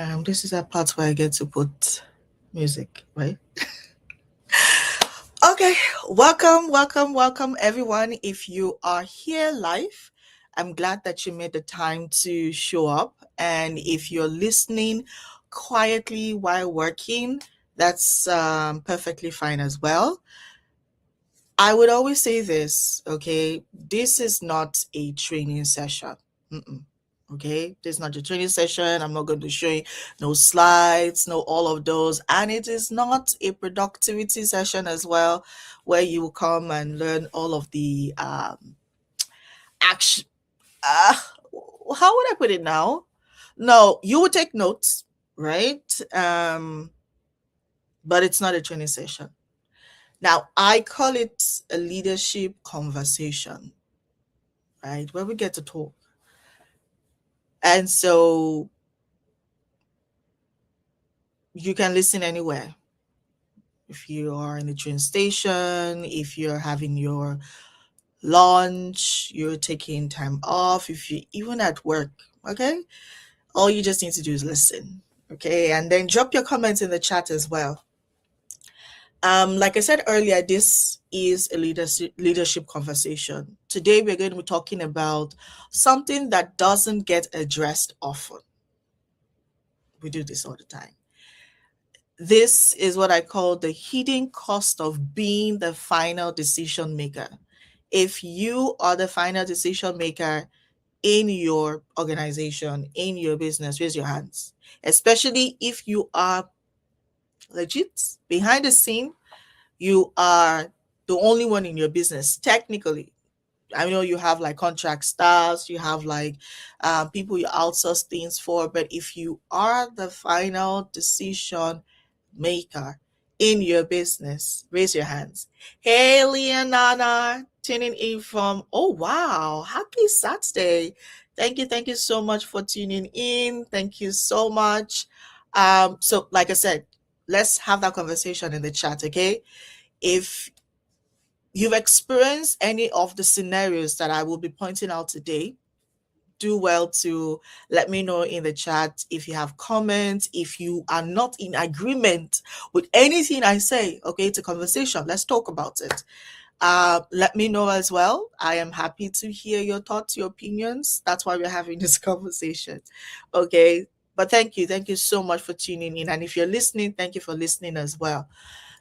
This is a part where I get to put music, right? Okay, welcome everyone. If you are here live, I'm glad that you made the time to show up. And if you're listening quietly while working, that's perfectly fine as well. I would always say this, okay? This is not a training session. Mm-mm. Okay, this is not a training session. I'm not going to show you no slides, no all of those. And it is not a productivity session as well, where you will come and learn all of the action. How would I put it now? No, you will take notes, right? But it's not a training session. Now, I call it a leadership conversation, right? Where we get to talk. And so you can listen anywhere. If you are in the train station, if you're having your lunch, you're taking time off, if you're even at work, okay? All you just need to do is listen, okay? And then drop your comments in the chat as well. Like I said earlier, this is a leadership conversation. Today, we're going to be talking about something that doesn't get addressed often. We do this all the time. This is what I call the hidden cost of being the final decision maker. If you are the final decision maker in your organization, in your business, raise your hands. Especially if you are legit behind the scene, you are the only one in your business, technically. I know you have like contract staffs, you have like people you outsource things for, but if you are the final decision maker in your business, raise your hands. Hey, Leonana, tuning in from, oh wow, happy Saturday. Thank you so much for tuning in. Thank you so much. So like I said, let's have that conversation in the chat, okay? If you've experienced any of the scenarios that I will be pointing out today, do well to let me know in the chat. If you have comments, if you are not in agreement with anything I say, okay, it's a conversation. Let's talk about it. Let me know as well. I am happy to hear your thoughts, your opinions. That's why we're having this conversation. Okay. But thank you so much for tuning in. And if you're listening, thank you for listening as well.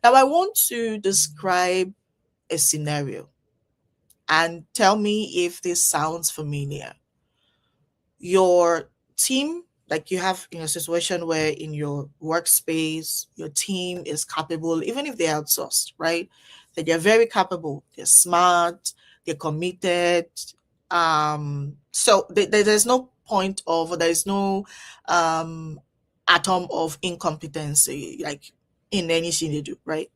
Now, I want to describe a scenario and tell me if this sounds familiar. Your team, like you have in a situation where in your workspace, your team is capable, even if they're outsourced, right? That they're very capable, they're smart, they're committed. So there's no point of, there's no atom of incompetency, like in anything they do, right?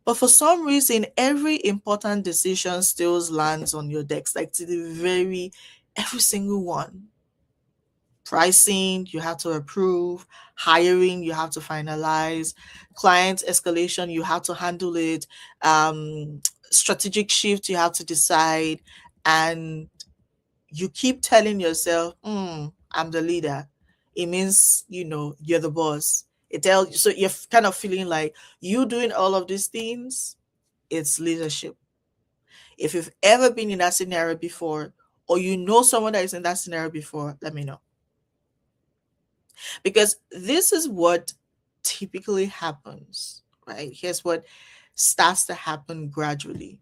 But for some reason, every important decision still lands on your desk, like to the every single one. Pricing, you have to approve. Hiring, you have to finalize. Client escalation, you have to handle it. Strategic shift, you have to decide. And you keep telling yourself, I'm the leader. It means, you're the boss. It tells you, so you're kind of feeling like you doing all of these things, it's leadership. If you've ever been in that scenario before, or you know someone that is in that scenario before, let me know. Because this is what typically happens, right? Here's what starts to happen gradually.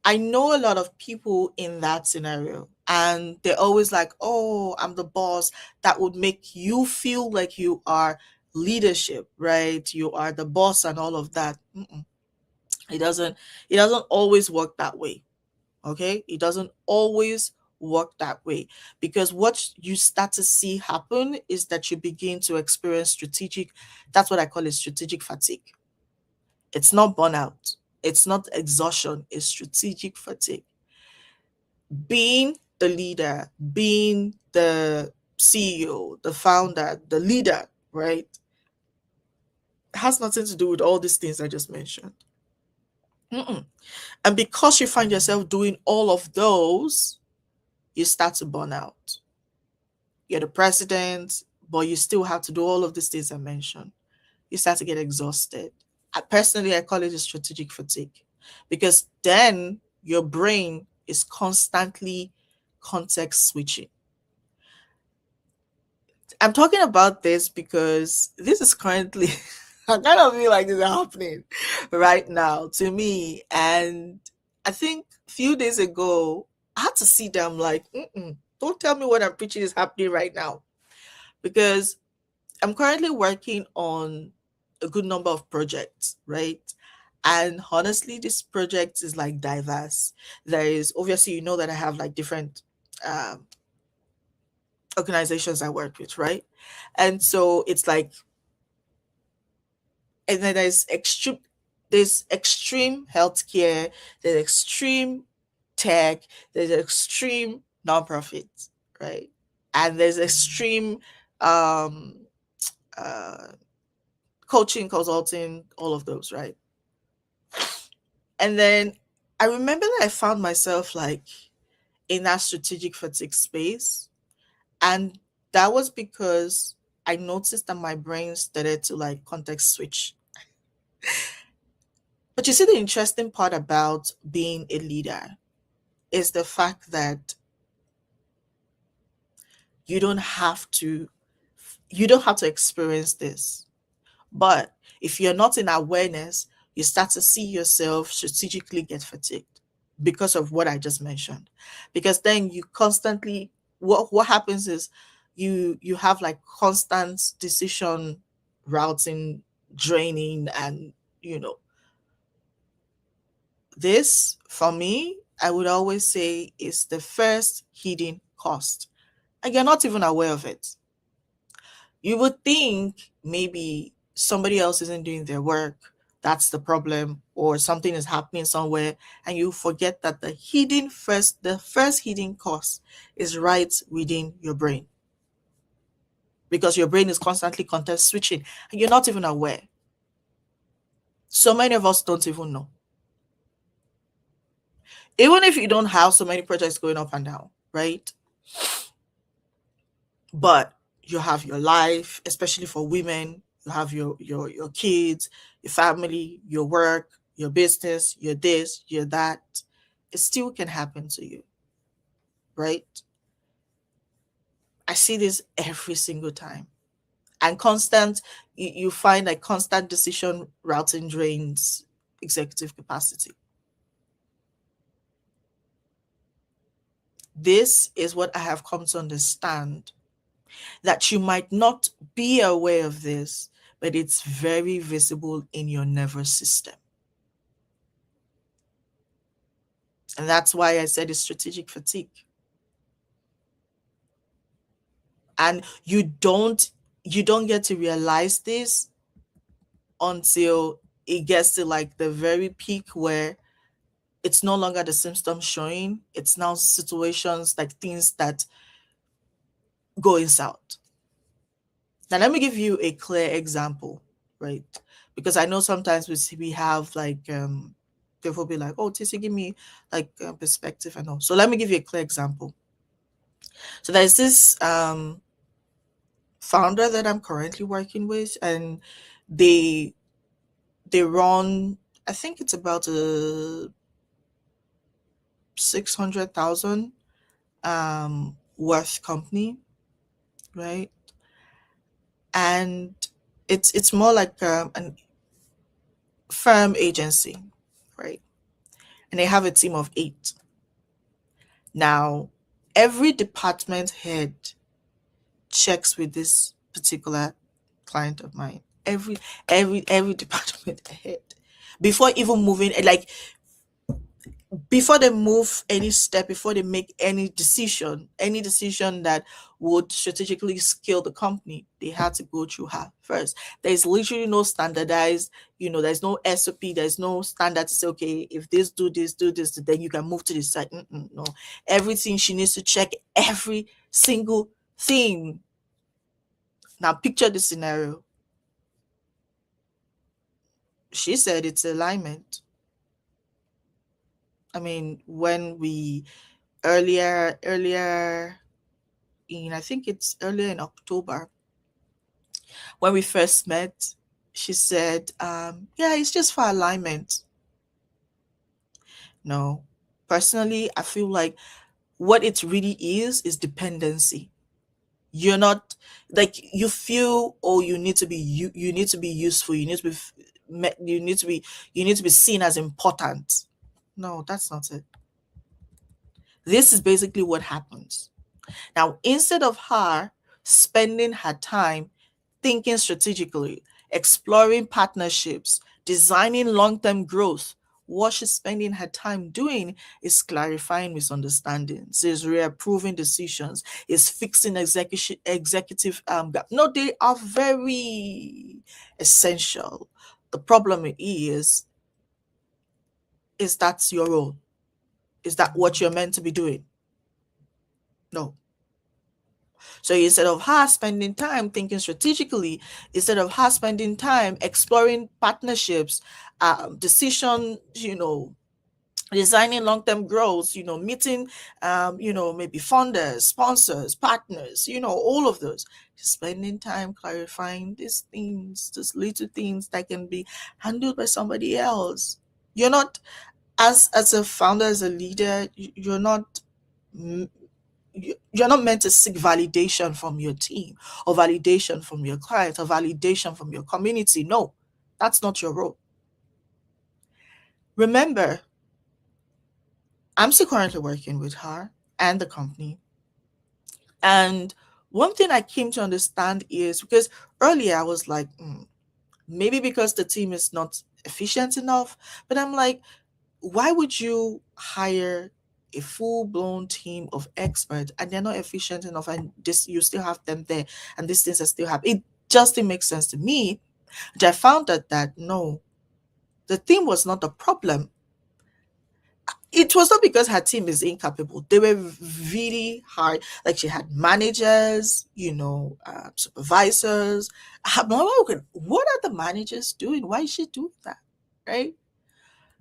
I know a lot of people in that scenario, and they're always like, oh, I'm the boss. That would make you feel like you are leadership, right? You are the boss and all of that. It doesn't always work that way. Okay? It doesn't always work that way, because what you start to see happen is that you begin to experience that's what I call it, strategic fatigue. It's not burnout. It's not exhaustion. It's strategic fatigue. Being the leader, being the CEO, the founder, the leader, right, has nothing to do with all these things I just mentioned. And because you find yourself doing all of those, you start to burn out. You're the president, but you still have to do all of these things I mentioned. You start to get exhausted. Personally, I call it a strategic fatigue, because then your brain is constantly context switching. I'm talking about this because this is currently, I kind of feel like this is happening right now to me. And I think a few days ago, I had to sit down like, don't tell me what I'm preaching is happening right now. Because I'm currently working on a good number of projects, right? And honestly, this project is like diverse. There is, obviously, you know that I have like different um, organizations I work with, right? And so it's like, and then there's extreme healthcare, there's extreme tech, there's extreme nonprofit, right? And there's extreme um, uh, coaching, consulting, all of those, right? And then I remember that I found myself like in that strategic fatigue space. And that was because I noticed that my brain started to like context switch. But you see, the interesting part about being a leader is the fact that you don't have to you don't have to experience this. But if you're not in awareness, you start to see yourself strategically get fatigued because of what I just mentioned. Because then you constantly, what happens is you have like constant decision routing, draining, and you know, this for me, I would always say is the first hidden cost. And you're not even aware of it. You would think maybe somebody else isn't doing their work, that's the problem, or something is happening somewhere, and you forget that the first hidden cost is right within your brain, because your brain is constantly context switching and you're not even aware. So many of us don't even know. Even if you don't have so many projects going up and down, right? But you have your life, especially for women, you have your kids, your family, your work, your business, your this, your that. It still can happen to you, right? I see this every single time. And constant, you find like constant decision routing drains executive capacity. This is what I have come to understand, that you might not be aware of this, but it's very visible in your nervous system. And that's why I said it's strategic fatigue. And you don't get to realize this until it gets to like the very peak where it's no longer the symptoms showing, it's now situations like things that going south. Now let me give you a clear example, right? Because I know sometimes we have like people be like, oh, TC, give me like perspective and all. So let me give you a clear example. So there's this founder that I'm currently working with, and they run, I think it's about a 600,000 worth company, right? And it's more like an firm agency, right? And they have a team of 8. Now, every department head checks with this particular client of mine. Every department head, before even moving, like before they move any step, before they make any decision that would strategically scale the company, they had to go through her first. There's literally no standardized, there's no SOP, there's no standard to say, okay, if this do this, then you can move to this side. No, everything she needs to check, every single thing. Now picture the scenario. She said it's alignment. I mean, when we earlier in, I think it's earlier in October, When we first met, she said, yeah, it's just for alignment. No, personally, I feel like what it really is dependency. You're not like you feel, oh, you need to be you need to be useful, you need to be you need to be seen as important. No, that's not it. This is basically what happens. Now, instead of her spending her time thinking strategically, exploring partnerships, designing long-term growth, what she's spending her time doing is clarifying misunderstandings, is reapproving decisions, is fixing executive gap. No, they are very essential. The problem is that's your role? Is that what you're meant to be doing? No. So instead of her spending time thinking strategically, instead of her spending time exploring partnerships, decision, designing long-term growth, meeting, maybe funders, sponsors, partners, all of those, spending time clarifying these things, these little things that can be handled by somebody else. You're not, as a founder, as a leader, you're not you're not meant to seek validation from your team or validation from your client or validation from your community. No, that's not your role. Remember, I'm still currently working with her and the company. And one thing I came to understand is because earlier I was like, maybe because the team is not efficient enough. But I'm like, why would you hire a full-blown team of experts and they're not efficient enough, and this you still have them there and these things are still happening? It just didn't make sense to me. And I found that no, the team was not the problem. It was not because her team is incapable. They were really hard. Like, she had managers, supervisors. What are the managers doing? Why is she doing that? Right?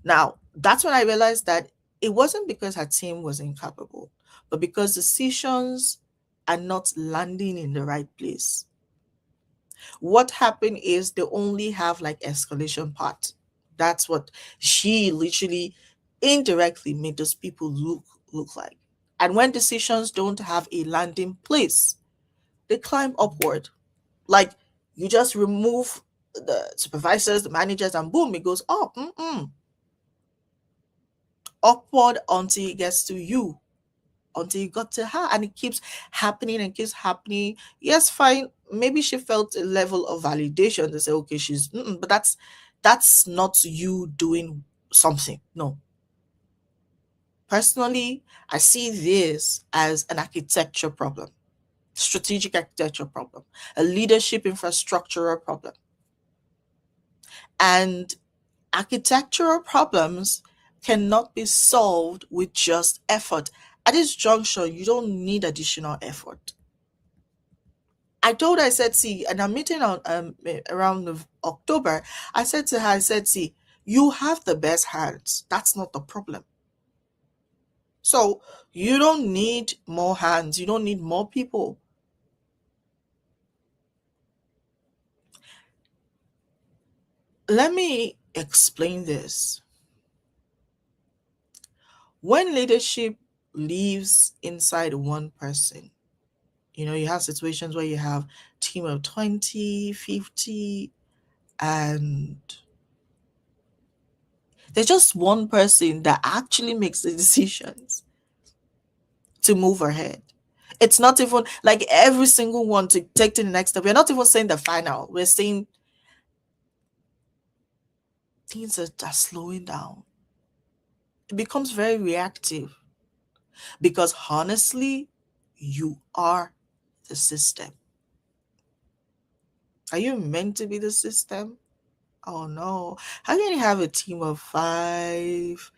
Now, that's when I realized that it wasn't because her team was incapable, but because decisions are not landing in the right place. What happened is they only have like escalation part. That's what she literally indirectly made those people look like. And when decisions don't have a landing place, they climb upward. Like, you just remove the supervisors, the managers, and boom, it goes up. Upward until it gets to you, until it got to her, and it keeps happening and keeps happening. Yes, fine. Maybe she felt a level of validation to say, okay, she's, but that's not you doing something. No. Personally, I see this as an architecture problem, strategic architecture problem, a leadership infrastructural problem. And architectural problems cannot be solved with just effort. At this juncture, you don't need additional effort. I said, see, and I'm meeting on around October. I said to her, see, you have the best hands. That's not the problem. So you don't need more hands. You don't need more people. Let me explain this. When leadership lives inside one person, you have situations where you have a team of 20, 50, and there's just one person that actually makes the decisions to move ahead. It's not even like every single one to take to the next step. We're not even saying the final. We're saying things are slowing down. It becomes very reactive because honestly, you are the system. Are you meant to be the system? Oh no. How can you have a team of 5,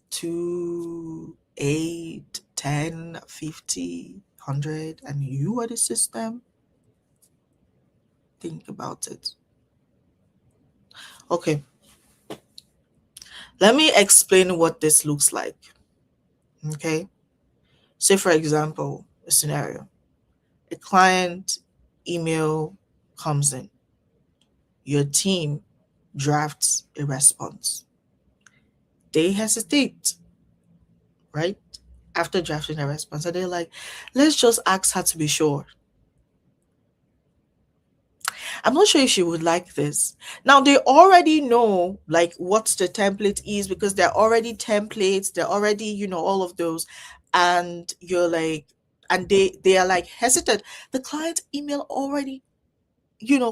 2, 8, 10, 50, 100, and you are the system? Think about it. Okay. Let me explain what this looks like. Okay. Say, for example, a scenario. A client email comes in. Your team drafts a response. They hesitate, right? After drafting a response, and they're like, let's just ask her to be sure. I'm not sure if she would like this. Now, they already know like what the template is because they're already templates, they're already, all of those. And you're like, and they are like hesitant. The client email already,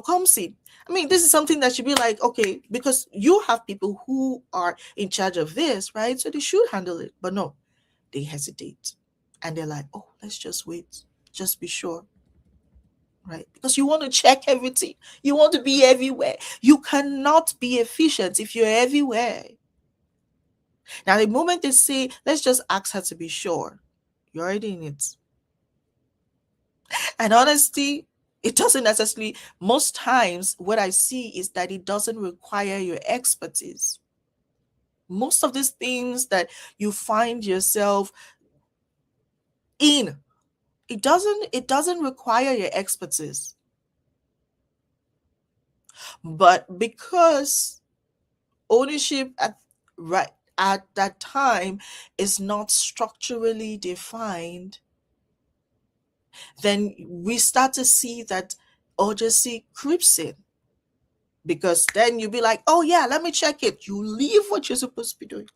comes in. I mean, this is something that should be like, okay, because you have people who are in charge of this, right? So they should handle it. But no, they hesitate. And they're like, oh, let's just wait. Just be sure. Right? Because you want to check everything. You want to be everywhere. You cannot be efficient if you're everywhere. Now, the moment they say, let's just ask her to be sure, you're already in it. And honestly, it doesn't necessarily, most times what I see is that it doesn't require your expertise. Most of these things that you find yourself in, it doesn't require your expertise. But because ownership at that time is not structurally defined, then we start to see that urgency creeps in. Because then you'll be like, oh yeah, let me check it. You leave what you're supposed to be doing.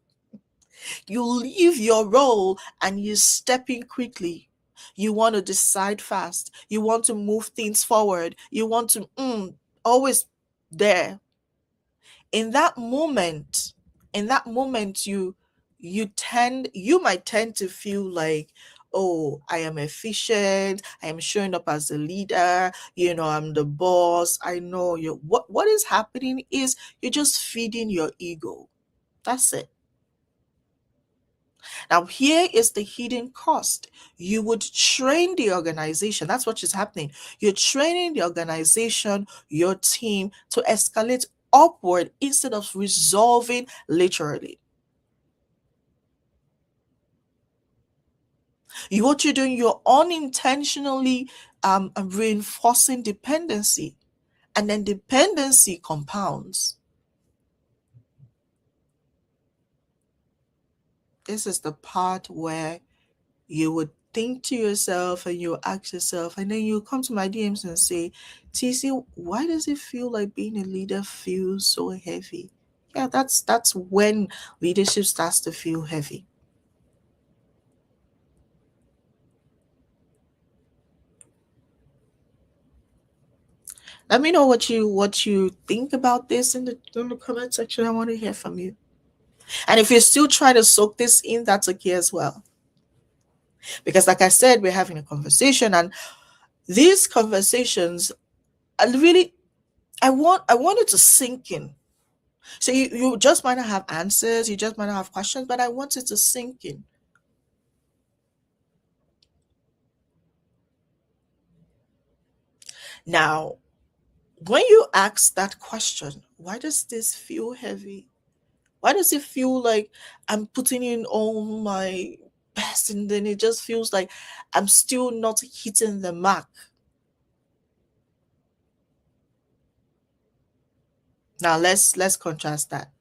You leave your role and you step in quickly. You want to decide fast. You want to move things forward. You want to always there. In that moment, you might tend to feel like, oh, I am efficient, I am showing up as a leader, I'm the boss. I know you. What is happening is you're just feeding your ego. That's it. Now, here is the hidden cost. You would train the organization. That's what is happening. You're training the organization, your team, to escalate upward instead of resolving laterally. What you're doing, you're unintentionally reinforcing dependency, and then dependency compounds. This is the part where you would think to yourself and you ask yourself, and then you come to my DMs and say, TC, why does it feel like being a leader feels so heavy? Yeah, that's when leadership starts to feel heavy. Let me know what you think about this in the comment section. I want to hear from you. And if you're still trying to soak this in, that's okay as well. Because like I said, we're having a conversation, and these conversations, I want it to sink in. So you just might not have answers, you just might not have questions, but I want it to sink in. Now, when you ask that question, why does this feel heavy? Why does it feel like I'm putting in all my best and then it just feels like I'm still not hitting the mark? Now let's contrast that.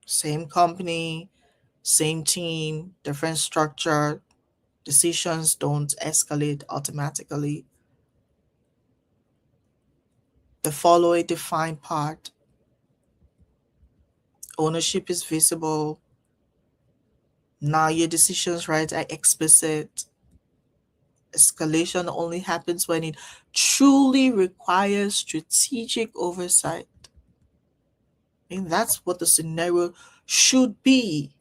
Same company, same team, different structure. Decisions don't escalate automatically. They follow a defined path. Ownership is visible. Now your decisions rights are explicit. Escalation only happens when it truly requires strategic oversight. And that's what the scenario should be.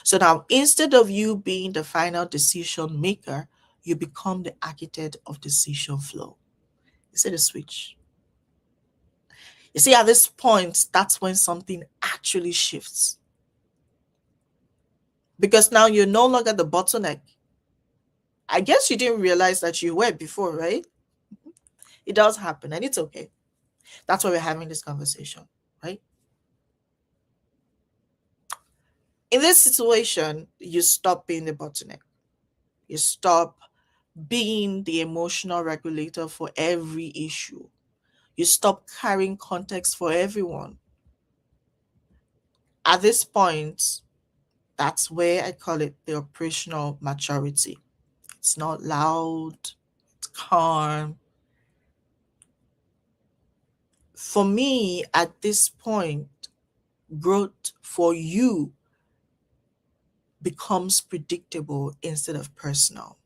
So now, instead of you being the final decision maker, you become the architect of decision flow. You see the switch? You see, at this point, that's when something actually shifts. Because now you're no longer the bottleneck. I guess you didn't realize that you were before, right? It does happen, and it's okay. That's why we're having this conversation, right? In this situation, you stop being the bottleneck. You stop being the emotional regulator for every issue. You stop carrying context for everyone. At this point, that's where I call it the operational maturity. It's not loud, it's calm. For me, at this point, growth for you becomes predictable instead of personal.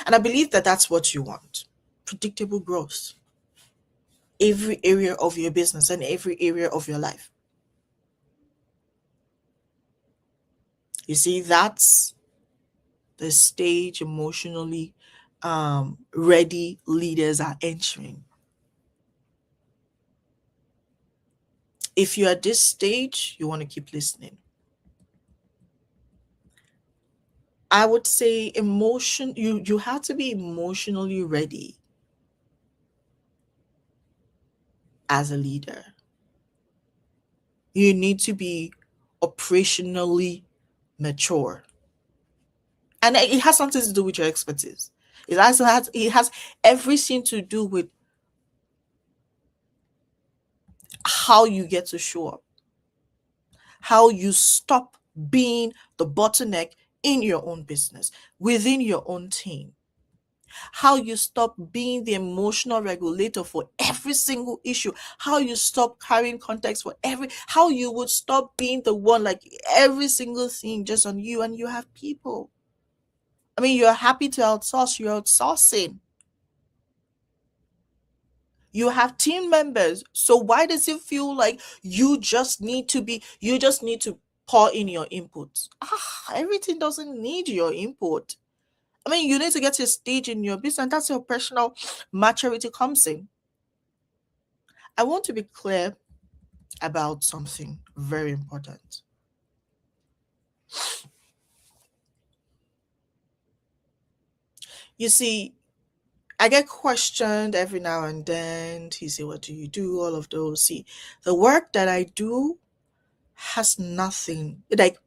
And I believe that that's what you want. Predictable growth. Every area of your business and every area of your life. You see, that's the stage emotionally ready leaders are entering. If you're at this stage, you want to keep listening. I would say you have to be emotionally ready as a leader. You need to be operationally mature. And it has something to do with your expertise. It has everything to do with how you get to show up, how you stop being the bottleneck in your own business, within your own team, how you stop being the emotional regulator for every single issue, how you stop carrying context for how you would stop being the one like every single thing just on you, and you have people. I mean, you're happy to outsource, you're outsourcing. You have team members. So why does it feel like you just need to pour in your input? Everything doesn't need your input. I mean, you need to get to a stage in your business, and that's your personal maturity comes in. I want to be clear about something very important. You see, I get questioned every now and then. He say, what do you do? All of those. See, the work that I do has nothing, like,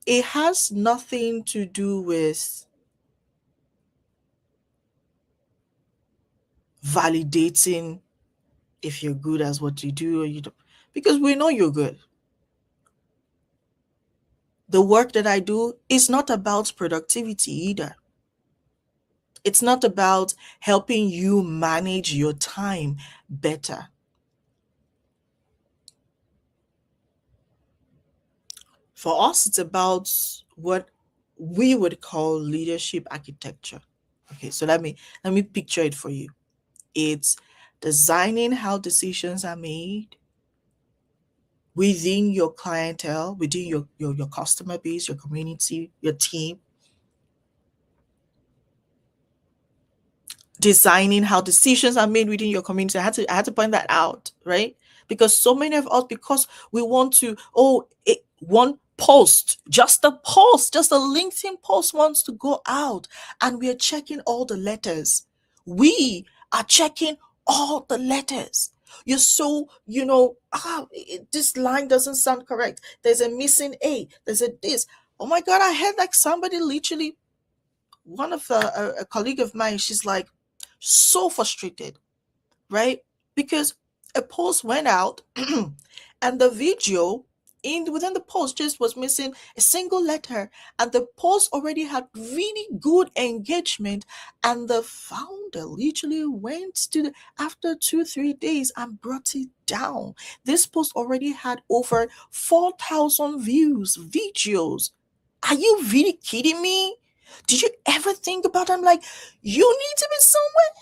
it has nothing to do with validating if you're good as what you do or you don't, because we know you're good. The work that I do is not about productivity either. It's not about helping you manage your time better. For us, it's about what we would call leadership architecture. Okay, so let me picture it for you. It's designing how decisions are made within your clientele, within your customer base, your community, your team. Designing how decisions are made within your community. I had to point that out, right? Because so many of us, because we want to, one post, just a LinkedIn post wants to go out, and we are checking all the letters. We are checking all the letters. You're so, this line doesn't sound correct. There's a missing A. There's a this. Oh my God, I had like somebody literally, one of a colleague of mine, she's like so frustrated, right? Because a post went out and the video within the post just was missing a single letter, and the post already had really good engagement, and the founder literally went to after 2-3 days and brought it down. This post already had over 4,000 views, videos. Are you really kidding me? Did you ever think about it? I'm like, you need to be somewhere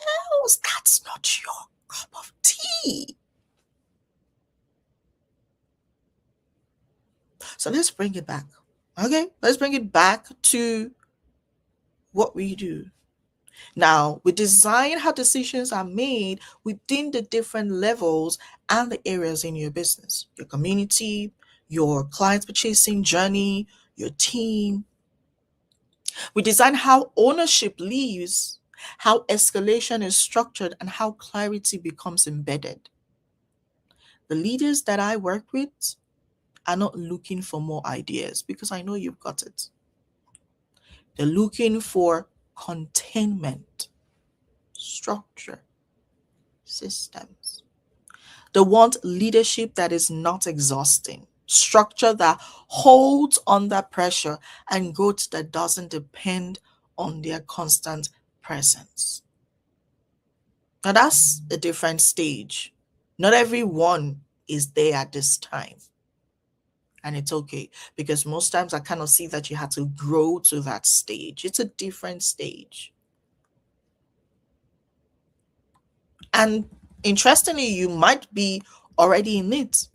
else. That's not your cup of tea. So let's bring it back. Okay, let's bring it back to what we do. Now, we design how decisions are made within the different levels and the areas in your business, your community, your client purchasing journey, your team. We design how ownership lives, how escalation is structured, and how clarity becomes embedded. The leaders that I work with are not looking for more ideas, because I know you've got it. They're looking for containment, structure, systems. They want leadership that is not exhausting, structure that holds under pressure, and growth that doesn't depend on their constant presence. Now, that's a different stage. Not everyone is there at this time. And it's okay, because most times I cannot see that you had to grow to that stage. It's a different stage. And interestingly, you might be already in it.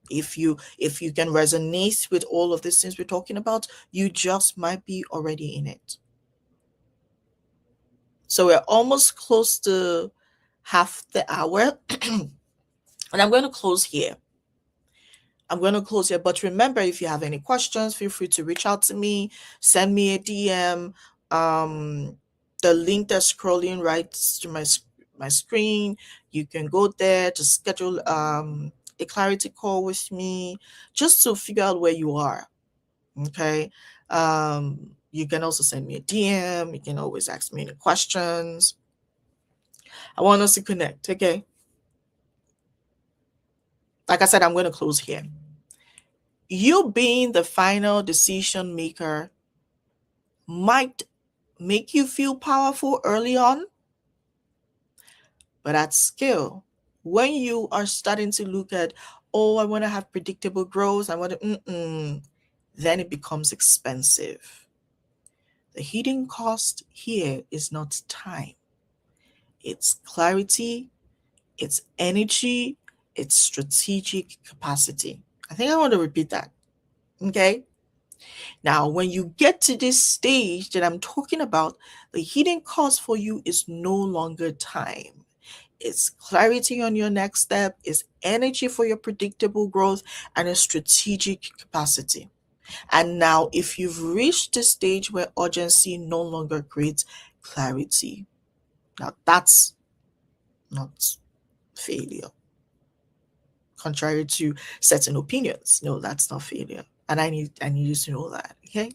If you can resonate with all of these things we're talking about, you just might be already in it. So we're almost close to half the hour. And I'm going to close here. But remember, if you have any questions, feel free to reach out to me, send me a DM. The link that's scrolling right to my screen, you can go there to schedule a clarity call with me, just to figure out where you are. Okay. You can also send me a DM. You can always ask me any questions. I want us to connect. Okay. Like I said, I'm going to close here. You being the final decision maker might make you feel powerful early on, but at scale, when you are starting to look at, oh, I want to have predictable growth, I want to, then it becomes expensive. The hidden cost here is not time. It's clarity, it's energy, it's strategic capacity. I think I want to repeat that. Okay. Now, when you get to this stage that I'm talking about, the hidden cost for you is no longer time. It's clarity on your next step, it's energy for your predictable growth, and a strategic capacity. And now, if you've reached the stage where urgency no longer creates clarity, now that's not failure. Contrary to certain opinions, no, that's not failure. And I need you to know that, okay?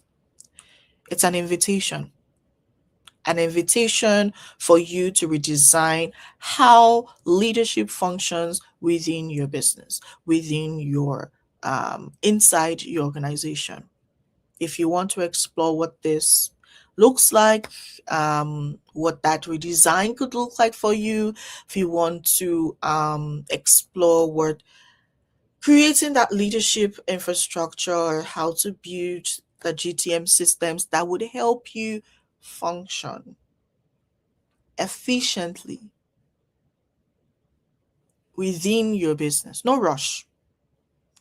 It's an invitation for you to redesign how leadership functions within your business, within your inside your organization. If you want to explore what this looks like, what that redesign could look like for you, if you want to explore what creating that leadership infrastructure, how to build the GTM systems that would help you function efficiently within your business. No rush,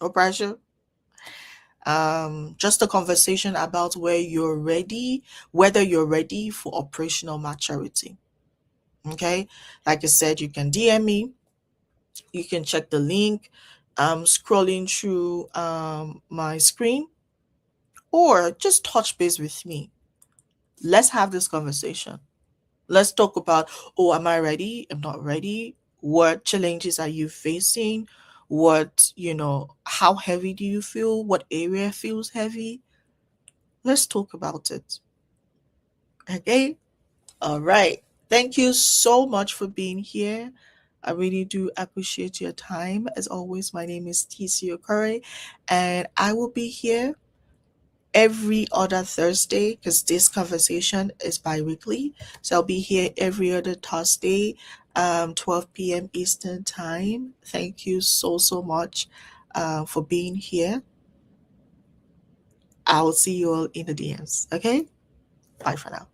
no pressure. Just a conversation about whether you're ready for operational maturity. Okay. Like I said, you can DM me. You can check the link scrolling through my screen, or just touch base with me. Let's have this conversation. Let's talk about, oh, am I ready? I'm not ready. What challenges are you facing? What, how heavy do you feel? What area feels heavy? Let's talk about it. Okay? All right. Thank you so much for being here. I really do appreciate your time. As always, my name is 𝑇𝐢𝐝𝐿, and I will be here every other Thursday, because this conversation is bi-weekly. So I'll be here every other Thursday, 12 p.m. Eastern Time. Thank you so much for being here. I'll see you all in the DMs. Okay? Bye for now.